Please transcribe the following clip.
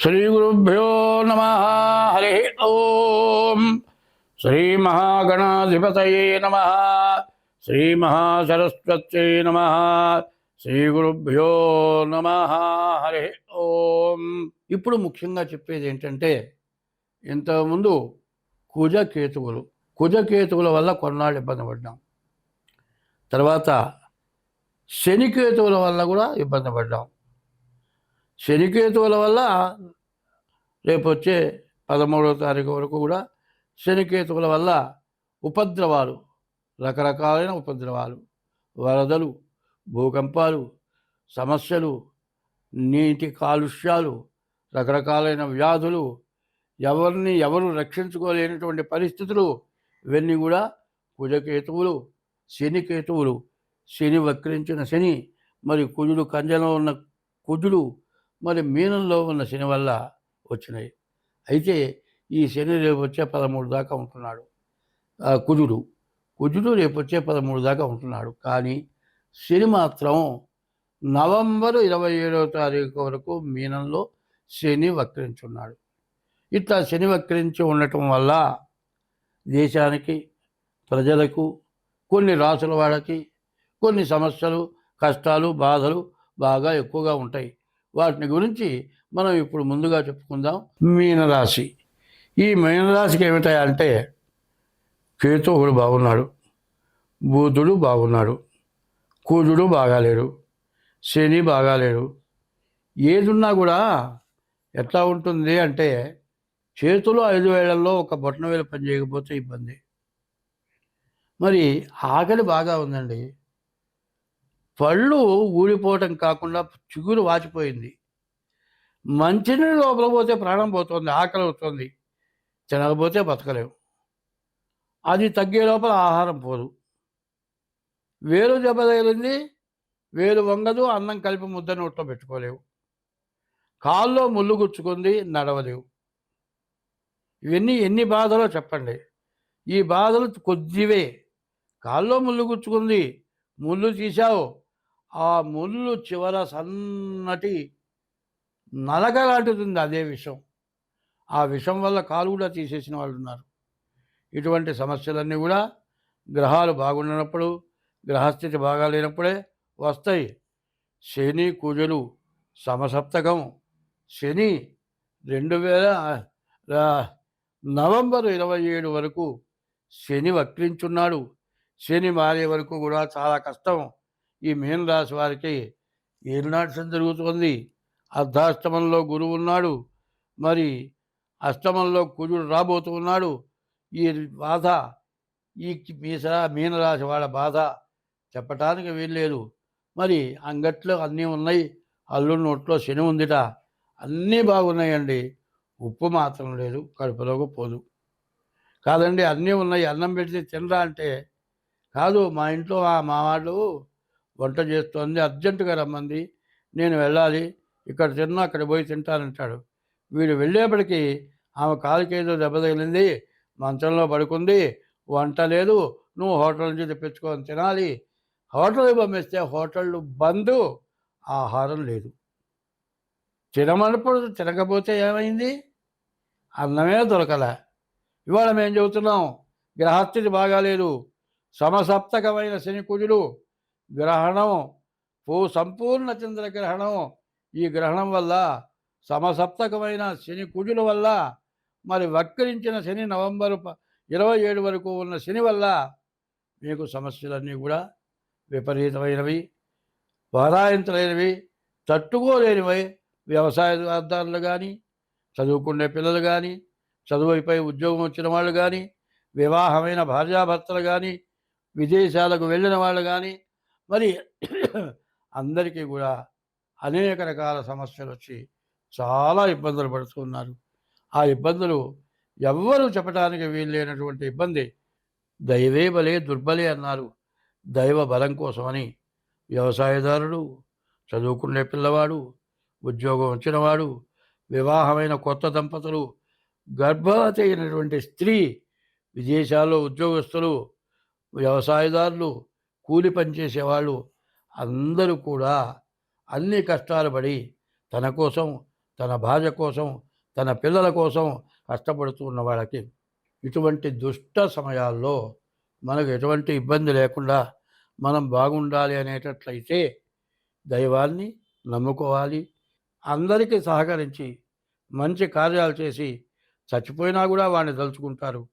శ్రీగురుభ్యో నమ. హరి ఓం. శ్రీమహాగణాధిపతయే నమ. శ్రీమహాసరస్వత్యై నమ. శ్రీగురుభ్యో నమ. హరి ఓం. ఇప్పుడు ముఖ్యంగా చెప్పేది ఏంటంటే, ఇంతకుముందు కుజకేతువుల వల్ల కొన్నాళ్ళు ఇబ్బంది పడ్డాం. తర్వాత శనికేతువుల వల్ల కూడా ఇబ్బంది పడ్డాం. శనికేతువుల వల్ల రేపు వచ్చే 13వ తారీఖు వరకు కూడా శనికేతువుల వల్ల ఉపద్రవాలు, రకరకాలైన ఉపద్రవాలు, వరదలు, భూకంపాలు, సమస్యలు, నీటి కాలుష్యాలు, రకరకాలైన వ్యాధులు, ఎవరు రక్షించుకోలేనటువంటి పరిస్థితులు, ఇవన్నీ కూడా కుజకేతువులు, శనికేతువులు, శని వక్రించిన శని, మరి కుజుడు కంజంలో ఉన్న కుజుడు, మరి మీనంలో ఉన్న శని వల్ల వచ్చినాయి. అయితే ఈ శని రేపు వచ్చే 13 దాకా ఉంటున్నాడు. కుజుడు రేపు వచ్చే 13 దాకా ఉంటున్నాడు. కానీ శని మాత్రం నవంబర్ 27వ తారీఖు వరకు మీనంలో శని వక్రించున్నాడు. ఇట్లా శని వక్రించి ఉండటం వల్ల దేశానికి, ప్రజలకు, కొన్ని రాసుల వాళ్ళకి కొన్ని సమస్యలు, కష్టాలు, బాధలు బాగా ఎక్కువగా ఉంటాయి. వాటిని గురించి మనం ఇప్పుడు ముందుగా చెప్పుకుందాం. మీనరాశి. ఈ మీనరాశికి ఏమిటాయంటే, కేతువుడు బాగున్నాడు, బుధుడు బాగున్నాడు, కుజుడు బాగాలేడు, శని బాగాలేడు. ఏదున్నా కూడా ఎట్లా ఉంటుంది అంటే, చేతులు 5 వేళ్లలో ఒక బొట్టన వేలు పని చేయకపోతే ఇబ్బంది. మరి ఆకలి బాగా ఉందండి, పళ్ళు ఊడిపోవటం కాకుండా చిగురు వాచిపోయింది. మంచినీళ్ళు లోపల పోతే ప్రాణం పోతుంది, ఆకలి అవుతుంది, తినకపోతే బతకలేవు. అది తగ్గే లోపల ఆహారం పోదు. వేలు దెబ్బ తగిలింది, వేలు వంగదు, అన్నం కలిపి ముద్ద నోట్లో పెట్టుకోలేవు. కాల్లో ముళ్ళు గుచ్చుకుంది, నడవలేవు. ఇవన్నీ ఎన్ని బాధలో చెప్పండి. ఈ బాధలు కొద్దివే. కాల్లో ముళ్ళు గుచ్చుకుంది, ముళ్ళు తీశావు, ఆ ముళ్ళు చివర సన్నటి నలక లాంటిది, అదే విషం. ఆ విషం వల్ల కాలు కూడా తీసేసిన వాళ్ళు ఉన్నారు. ఇటువంటి సమస్యలన్నీ కూడా గ్రహాలు బాగున్నప్పుడు, గ్రహస్థితి బాగాలేనప్పుడే వస్తాయి. శని కుజులు సమసప్తకం. శని 2000 నవంబర్ 27 వరకు శని వక్రించున్నాడు. శని మారే వరకు కూడా చాలా కష్టం. ఈ మీనరాశి వారికి ఏలినాటి జరుగుతుంది. అర్ధాష్టమంలో గురువు ఉన్నాడు, మరి అష్టమంలో కుజుడు రాబోతూ ఉన్నాడు. ఈ బాధ, ఈ మీనరాశి వాళ్ళ బాధ చెప్పటానికి వీల్లేదు. మరి అంగట్లో అన్నీ ఉన్నాయి, అల్లు నోట్లో శని ఉందిట, అన్నీ బాగున్నాయండి. ఉప్పు మాత్రం లేదు, కడుపులోకి పోదు. కాదండి, అన్నీ ఉన్నాయి, అన్నం పెడితే తినరా అంటే, కాదు, మా ఇంట్లో మా వాళ్ళు వంట చేస్తోంది, అర్జెంటుగా రమ్మంది, నేను వెళ్ళాలి, ఇక్కడ తిన్నా అక్కడ పోయి తింటానంటాడు. వీడు వెళ్ళేప్పటికీ ఆమె కాలుకి ఏదో దెబ్బ తగిలింది, మంచంలో పడుకుంది, వంట లేదు, నువ్వు హోటల్ నుంచి తెప్పించుకొని తినాలి. హోటల్కి పంపిస్తే హోటళ్ళు బంద్, ఆహారం లేదు. తినమన్నప్పుడు తినకపోతే ఏమైంది? అన్నమే దొరకలే. ఇవాళ మేము చెబుతున్నాం, గ్రహస్థితి బాగాలేదు, సమసప్తకమైన శని కుజుడు గ్రహణం, సంపూర్ణ చంద్రగ్రహణం. ఈ గ్రహణం వల్ల, సమసప్తకమైన శని కుజుల వల్ల, మరి వక్రించిన శని నవంబర్ 27 వరకు ఉన్న శని వల్ల మీకు సమస్యలన్నీ కూడా విపరీతమైనవి, వారాయంతరైనవి, తట్టుకోలేనివి. వ్యవసాయదారులు కానీ, చదువుకునే పిల్లలు కానీ, చదువుపై ఉద్యోగం వచ్చిన వాళ్ళు కానీ, వివాహమైన భార్యాభర్తలు కానీ, విదేశాలకు వెళ్ళిన వాళ్ళు కానీ, మరి అందరికీ కూడా అనేక రకాల సమస్యలు వచ్చి చాలా ఇబ్బందులు పడుతున్నారు. ఆ ఇబ్బందులు ఎవ్వరూ చెప్పడానికి వీల్లేనటువంటి ఇబ్బంది. దైవే బలే దుర్బలే అన్నారు. దైవ బలం కోసమని వ్యవసాయదారుడు, చదువుకునే పిల్లవాడు, ఉద్యోగం వచ్చినవాడు, వివాహమైన కొత్త దంపతులు, గర్భవతి అయినటువంటి స్త్రీ, విదేశాల్లో ఉద్యోగస్తులు, వ్యవసాయదారులు, కూలి పనిచేసేవాళ్ళు అందరూ కూడా అన్ని కష్టాలు పడి తన కోసం తన భార్య కోసం, తన పిల్లల కోసం కష్టపడుతూ ఉన్న వాళ్ళకి ఇటువంటి దుష్ట సమయాల్లో మనకు ఎటువంటి ఇబ్బంది లేకుండా మనం బాగుండాలి అనేటట్లయితే దైవాన్ని నమ్ముకోవాలి. అందరికీ సహకరించి మంచి కార్యాలు చేసి చచ్చిపోయినా కూడా వాడిని తలుచుకుంటారు.